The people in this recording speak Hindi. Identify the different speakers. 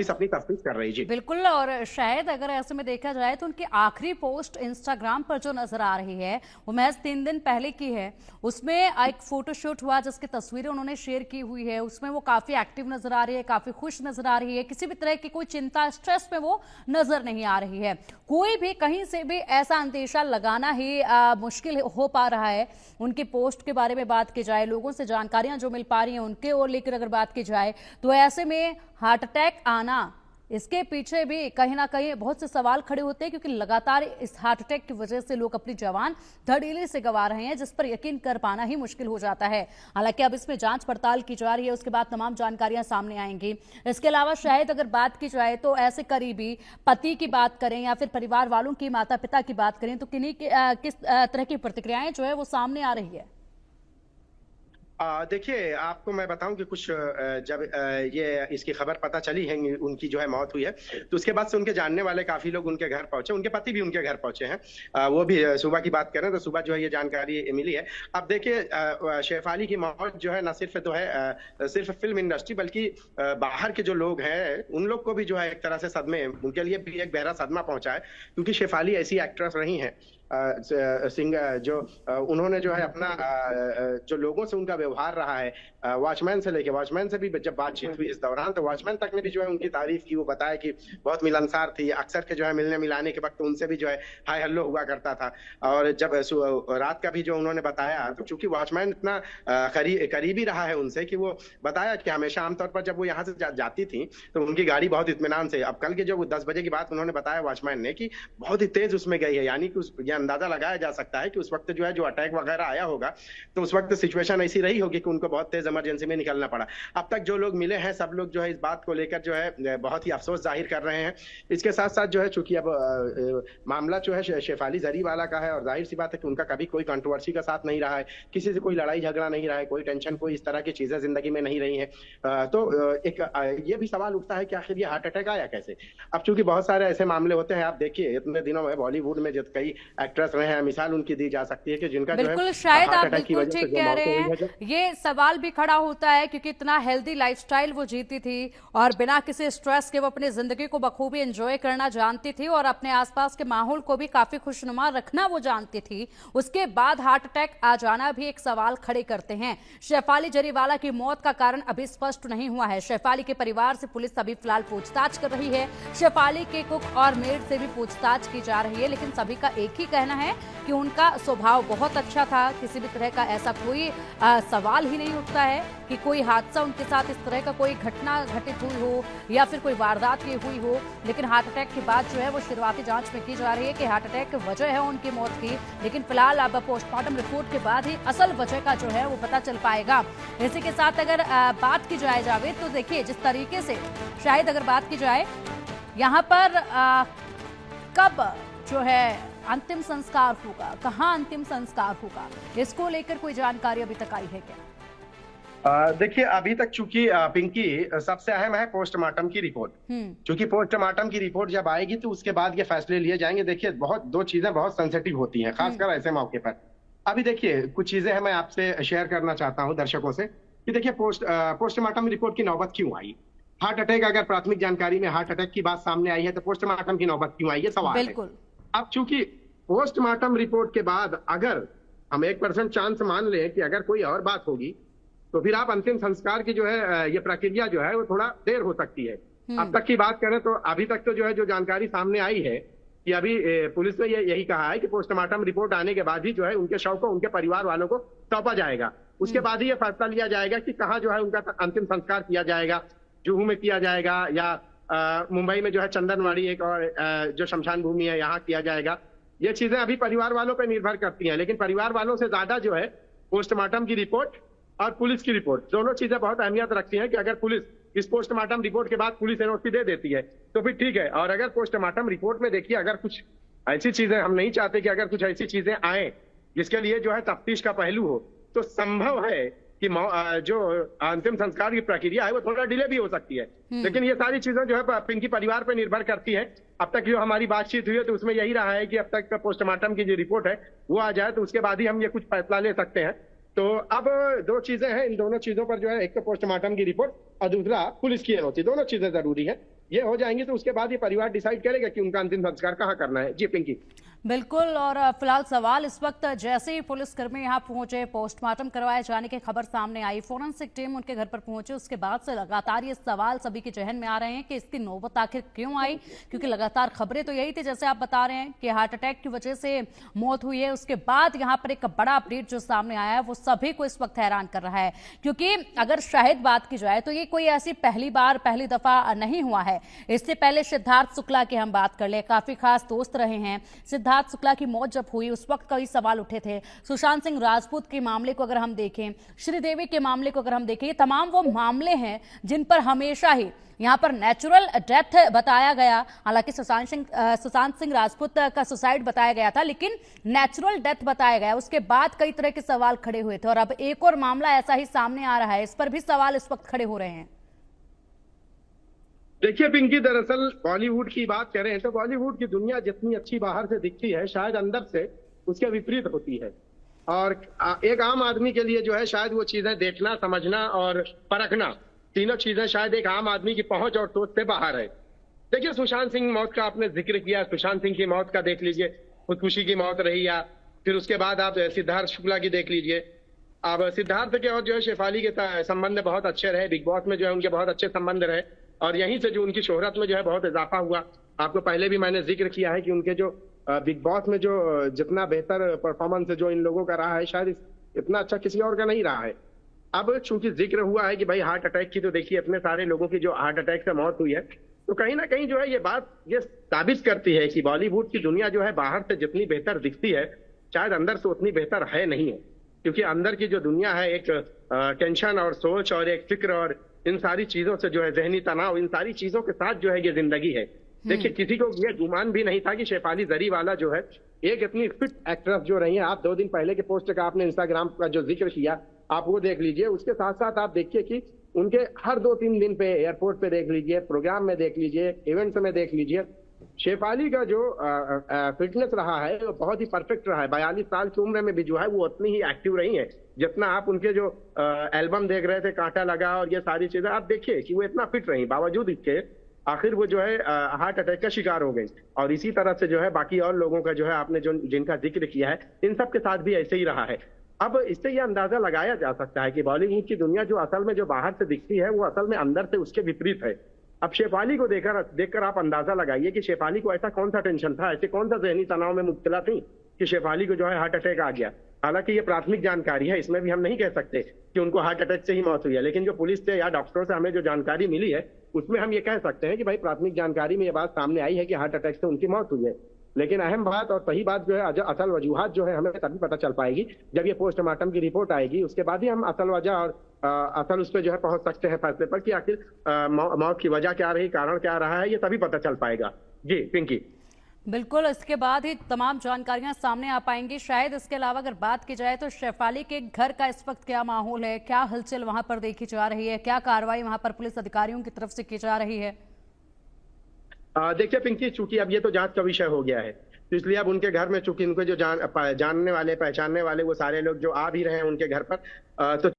Speaker 1: अपनी तफ्तीश कर रही। जी
Speaker 2: बिल्कुल। और शायद अगर ऐसे में देखा जाए तो उनकी आखिरी पोस्ट इंस्टाग्राम पर जो नजर आ रही है वो महज 3 दिन पहले की है। उसमें एक फोटोशूट हुआ जिसकी तस्वीरें उन्होंने शेयर की हुई है। उसमें वो काफी एक्टिव नजर आ रही है, काफी खुश नजर आ रही है, किसी भी तरह की कोई चिंता स्ट्रेस में वो नजर नहीं आ रही है। कोई भी कहीं से भी ऐसा अंदेशा लगाना ही मुश्किल हो पा रहा है। उनकी पोस्ट के बारे में बात की जाए, लोगों से जानकारियां जो मिल पा रही हैं उनके और लेकर अगर बात की जाए तो ऐसे में हार्ट अटैक आना, इसके पीछे भी कहीं ना कहीं बहुत से सवाल खड़े होते हैं, क्योंकि लगातार इस हार्ट अटैक की वजह से लोग अपनी जान धड़ल्ले से गंवा रहे हैं, जिस पर यकीन कर पाना ही मुश्किल हो जाता है। हालांकि अब इसमें जांच पड़ताल की जा रही है, उसके बाद तमाम जानकारियां सामने आएंगी। इसके अलावा शायद अगर बात की जाए तो ऐसे करीबी पति की बात करें या फिर परिवार वालों की, माता पिता की बात करें तो किस तरह की प्रतिक्रियाएं जो है वो सामने आ रही है?
Speaker 1: देखिए, आपको मैं बताऊं कि कुछ जब ये इसकी खबर पता चली है, उनकी जो है मौत हुई है, तो उसके बाद से उनके जानने वाले काफी लोग उनके घर पहुंचे, उनके पति भी उनके घर पहुंचे हैं। वो भी सुबह की बात करें तो सुबह जो है ये जानकारी मिली है। अब देखिए, शेफाली की मौत जो है न सिर्फ तो है सिर्फ फिल्म इंडस्ट्री, बल्कि बाहर के जो लोग हैं उन लोग को भी जो है एक तरह से सदमे, उनके लिए भी एक गहरा सदमा पहुंचा है, क्योंकि शेफाली ऐसी एक्ट्रेस रही है सिंगर जो उन्होंने जो है अपना जो लोगों से उनका व्यवहार रहा है, वॉचमैन से लेके, वॉचमैन से भी जब बातचीत हुई इस दौरान तो वॉचमैन तक ने भी जो है उनकी तारीफ की। वो बताया कि बहुत मिलनसार थी, अक्सर के जो है मिलने मिलाने के वक्त उनसे भी जो है हाय हल्लो हुआ करता था। और जब रात का भी जो उन्होंने बताया, तो चूंकि वॉचमैन इतना करीबी रहा है उनसे कि वो बताया कि हमेशा आमतौर पर जब वो यहाँ से जाती थी तो उनकी गाड़ी बहुत इत्मीनान से, अब कल के जो 10 बजे की बात उन्होंने बताया वॉचमैन ने कि बहुत ही तेज उसमें गई है, यानी कि ये अंदाजा लगाया जा सकता है कि उस वक्त जो है जो अटैक वगैरह आया होगा तो उस वक्त सिचुएशन ऐसी रही होगी कि उनको बहुत तेज इमरजेंसी में निकलना पड़ा। अब तक जो लोग मिले हैं सब लोग जो है इस बात को लेकर जो है बहुत ही अफसोस जाहिर कर रहे हैं। इसके साथ साथ जो है चूंकि अब मामला जो है शेफाली जरीवाला का है और जाहिर सी बात है कि उनका कभी कोई कंट्रोवर्सी का साथ नहीं रहा है, किसी से कोई लड़ाई झगड़ा नहीं रहा है, कोई टेंशन, कोई इस तरह की चीजें जिंदगी में नहीं रही है। तो एक ये भी सवाल उठता है कि आखिर ये हार्ट अटैक आया कैसे। अब चूंकि बहुत सारे ऐसे मामले होते हैं, आप देखिए इतने दिनों में बॉलीवुड में जो कई एक्ट्रेस रहे हैं, मिसाल उनकी दी जा सकती है कि जिनका जो
Speaker 2: बिल्कुल,
Speaker 1: है
Speaker 2: शायद
Speaker 1: हार्ट
Speaker 2: आप
Speaker 1: अटैक की
Speaker 2: बिल्कुल
Speaker 1: वजह से
Speaker 2: ठीक
Speaker 1: जो
Speaker 2: कह
Speaker 1: मौत
Speaker 2: रहे
Speaker 1: हुई
Speaker 2: हैं।
Speaker 1: है।
Speaker 2: ये सवाल भी खड़ा होता है क्योंकि इतना हेल्दी लाइफस्टाइल वो जीती थी और बिना किसी स्ट्रेस के वो अपनी जिंदगी को बखूबी एंजॉय करना जानती थी और अपने आसपास के माहौल को भी काफी खुशनुमा रखना वो जानती थी। उसके बाद हार्ट अटैक आ जाना भी एक सवाल खड़े करते हैं। शेफाली जरीवाला की मौत का कारण अभी स्पष्ट नहीं हुआ है। शेफाली के परिवार से पुलिस अभी फिलहाल पूछताछ कर रही है। शेफाली के कुक और मेड से भी पूछताछ की जा रही है, लेकिन सभी का एक ही कहना है कि उनका स्वभाव बहुत अच्छा था। किसी भी तरह का ऐसा कोई सवाल ही नहीं उठता है कि कोई हादसा उनके साथ, इस तरह का कोई घटना घटित हुई हो या फिर कोई वारदात ये हुई हो। लेकिन हार्ट अटैक की बात जो है वो शुरुआती जांच में की जा रही है कि हार्ट अटैक की वजह है उनकी मौत की, लेकिन फिलहाल अब पोस्टमार्टम रिपोर्ट के बाद ही असल वजह का जो है वो पता चल पाएगा। इसी के साथ अगर बात की जाए जावेद, तो देखिए जिस तरीके से शायद अगर बात की जाए यहाँ पर कब जो है अंतिम संस्कार होगा, कहाँ अंतिम संस्कार होगा, इसको लेकर कोई जानकारी अभी तक आई है क्या?
Speaker 1: देखिए, अभी तक चूंकि पिंकी सबसे अहम है पोस्टमार्टम की रिपोर्ट। चूंकि पोस्टमार्टम की रिपोर्ट जब आएगी तो उसके बाद ये फैसले लिए जाएंगे। देखिए, दो चीजें बहुत सेंसिटिव होती हैं, खासकर ऐसे मौके पर। अभी देखिए कुछ चीजें हैं, मैं आपसे शेयर करना चाहता हूं दर्शकों से कि देखिए पोस्टमार्टम रिपोर्ट की नौबत क्यों आई। हार्ट अटैक, अगर प्राथमिक जानकारी में हार्ट अटैक की बात सामने आई है तो पोस्टमार्टम की नौबत क्यों आई, ये सवाल है। अब चूंकि पोस्टमार्टम रिपोर्ट के बाद अगर हम 1% चांस मान लें कि अगर कोई और बात होगी तो फिर आप अंतिम संस्कार की जो है ये प्रक्रिया जो है वो थोड़ा देर हो सकती है। अब तक की बात करें तो अभी तक तो जो है जो जानकारी सामने आई है कि अभी पुलिस ने यही कहा है कि पोस्टमार्टम रिपोर्ट आने के बाद ही जो है उनके शव को उनके परिवार वालों को सौंपा जाएगा। उसके बाद ही ये फैसला लिया जाएगा कि कहाँ जो है उनका अंतिम संस्कार किया जाएगा, जुहू में किया जाएगा या मुंबई में जो है चंदनवाड़ी एक और जो शमशान भूमि है यहाँ किया जाएगा। ये चीजें अभी परिवार वालों पर निर्भर करती हैं, लेकिन परिवार वालों से ज्यादा जो है पोस्टमार्टम की रिपोर्ट और पुलिस की रिपोर्ट, दोनों चीजें बहुत अहमियत रखती हैं कि अगर पुलिस इस पोस्टमार्टम रिपोर्ट के बाद पुलिस एनओसी दे देती है तो फिर ठीक है। और अगर पोस्टमार्टम रिपोर्ट में देखिए अगर कुछ ऐसी चीजें, हम नहीं चाहते कि अगर कुछ ऐसी चीजें आए जिसके लिए जो है तफ्तीश का पहलू हो, तो संभव है कि जो अंतिम संस्कार की प्रक्रिया है वो थोड़ा डिले भी हो सकती है। लेकिन ये सारी चीजें जो है पिंकी परिवार पर निर्भर करती है। अब तक जो हमारी बातचीत हुई है तो उसमें यही रहा है कि अब तक पोस्टमार्टम की जो रिपोर्ट है वो आ जाए तो उसके बाद ही हम ये कुछ फैसला ले सकते हैं। तो अब दो चीजें हैं, इन दोनों चीजों पर जो है एक तो पोस्टमार्टम की रिपोर्ट और दूसरा पुलिस की एनओसी, दोनों चीजें जरूरी है। ये हो जाएंगी तो उसके बाद ये परिवार डिसाइड करेगा कि उनका अंतिम संस्कार कहाँ करना है। जी पिंकी।
Speaker 2: बिल्कुल। और फिलहाल सवाल इस वक्त जैसे ही पुलिसकर्मी यहाँ पहुंचे, पोस्टमार्टम करवाए जाने की खबर सामने आई, फोरेंसिक टीम उनके घर पर पहुंचे, उसके बाद से लगातार ये सवाल सभी के जहन में आ रहे हैं कि इसकी नौबत आखिर क्यों आई। क्योंकि लगातार खबरें तो यही थी, जैसे आप बता रहे हैं कि हार्ट अटैक की वजह से मौत हुई है। उसके बाद यहाँ पर एक बड़ा अपडेट जो सामने आया है वो सभी को इस वक्त हैरान कर रहा है। क्योंकि अगर शायद बात की जाए तो ये कोई ऐसी पहली दफा नहीं हुआ है। इससे पहले सिद्धार्थ शुक्ला की हम बात कर ले, काफी खास दोस्त रहे हैं। सिद्धार्थ शुक्ला की मौत जब हुई उस वक्त कई सवाल उठे थे। सुशांत सिंह राजपूत के मामले को अगर हम देखें, श्रीदेवी के मामले को अगर हम देखें, ये तमाम वो मामले हैं जिन पर हमेशा ही यहाँ पर नेचुरल डेथ बताया गया। हालांकि सुशांत सिंह राजपूत का सुसाइड बताया गया था, लेकिन नेचुरल डेथ बताया गया। उसके बाद कई तरह के सवाल खड़े हुए थे और अब एक और मामला ऐसा ही सामने आ रहा है, इस पर भी सवाल इस वक्त खड़े हो रहे हैं।
Speaker 1: देखिए पिंकी, दरअसल बॉलीवुड की बात करें तो बॉलीवुड की दुनिया जितनी अच्छी बाहर से दिखती है, शायद अंदर से उसके विपरीत होती है। और एक आम आदमी के लिए जो है शायद वो चीजें देखना, समझना और परखना, तीनों चीजें शायद एक आम आदमी की पहुंच और सोच से बाहर है। देखिए, सुशांत सिंह मौत का आपने जिक्र किया, सुशांत सिंह की मौत का देख लीजिए, खुदकुशी की मौत रही, या फिर उसके बाद आप सिद्धार्थ शुक्ला की देख लीजिए। अब सिद्धार्थ के और जो है शेफाली के संबंध बहुत अच्छे रहे, बिग बॉस में जो है उनके बहुत अच्छे संबंध रहे और यहीं से जो उनकी शोहरत में जो है बहुत इजाफा हुआ। आपको पहले भी मैंने जिक्र किया है कि उनके जो बिग बॉस में जो जितना बेहतर परफॉर्मेंस जो इन लोगों का रहा है, शायद इतना अच्छा किसी और का नहीं रहा है। अब चूंकि जिक्र हुआ है कि भाई हार्ट अटैक की, तो देखिए इतने सारे लोगों की जो हार्ट अटैक से मौत हुई है, तो कहीं ना कहीं जो है ये बात ये साबित करती है कि बॉलीवुड की दुनिया जो है बाहर से जितनी बेहतर दिखती है, शायद अंदर से उतनी बेहतर है नहीं है। क्योंकि अंदर की जो दुनिया है, एक टेंशन और सोच और एक फिक्र और इन सारी चीजों से जो है जहनी तनाव, इन सारी चीजों के साथ जो है ये जिंदगी है। देखिए, किसी को ये गुमान भी नहीं था कि शेफाली जरीवाला जो है एक इतनी फिट एक्ट्रेस जो रही है। आप 2 दिन पहले के पोस्ट का आपने इंस्टाग्राम का जो जिक्र किया, आप वो देख लीजिए। उसके साथ साथ आप देखिए कि उनके हर 2-3 दिन पे एयरपोर्ट पे देख लीजिए, प्रोग्राम में देख लीजिए, इवेंट्स में देख लीजिए, शेफाली का जो फिटनेस रहा है वो बहुत ही परफेक्ट रहा है। 42 साल की उम्र में भी जो है वो उतनी ही एक्टिव रही है जितना आप उनके जो एल्बम देख रहे थे, कांटा लगा और ये सारी चीजें, आप देखिए कि वो इतना फिट रही, बावजूद इसके आखिर वो जो है हार्ट अटैक का शिकार हो गई। और इसी तरह से जो है बाकी और लोगों का जो है आपने जो जिनका जिक्र किया है, इन सब के साथ भी ऐसे ही रहा है। अब इससे यह अंदाजा लगाया जा सकता है कि बॉलीवुड की दुनिया जो असल में जो बाहर से दिखती है, वो असल में अंदर से उसके विपरीत है। अब शेफाली को देखकर आप अंदाजा लगाइए कि शेफाली को ऐसा कौन सा टेंशन था, ऐसे कौन सा जहनी तनाव में मुब्तला थी कि शेफाली को जो है हार्ट अटैक आ गया। हालांकि ये प्राथमिक जानकारी है, इसमें भी हम नहीं कह सकते कि उनको हार्ट अटैक से ही मौत हुई है, लेकिन जो पुलिस से या डॉक्टरों से हमें जो जानकारी मिली है उसमें हम ये कह सकते हैं कि भाई प्राथमिक जानकारी में ये बात सामने आई है कि हार्ट अटैक से उनकी मौत हुई है। लेकिन अहम बात और सही बात जो है, असल वजूहात जो है हमें तभी पता चल पाएगी जब ये पोस्टमार्टम की रिपोर्ट आएगी। उसके बाद ही हम असल वजह और असल उस पर जो है पहुंच सकते हैं फैसले पर कि आखिर मौत की वजह क्या रही, कारण क्या रहा है, ये तभी पता चल पाएगा। जी पिंकी।
Speaker 2: बिल्कुल, इसके बाद ही तमाम जानकारियां सामने आ पाएंगी। शायद इसके अलावा अगर बात की जाए तो शेफाली के घर का इस वक्त क्या माहौल है, क्या हलचल वहां पर देखी जा रही है, क्या कार्रवाई वहां पर पुलिस अधिकारियों की तरफ से की जा रही है?
Speaker 1: देखिए पिंकी, चूंकि अब ये तो जांच का विषय हो गया है, तो इसलिए अब उनके घर में चूंकि उनको जो जानने वाले, पहचानने वाले वो सारे लोग जो आ भी रहे हैं उनके घर पर, तो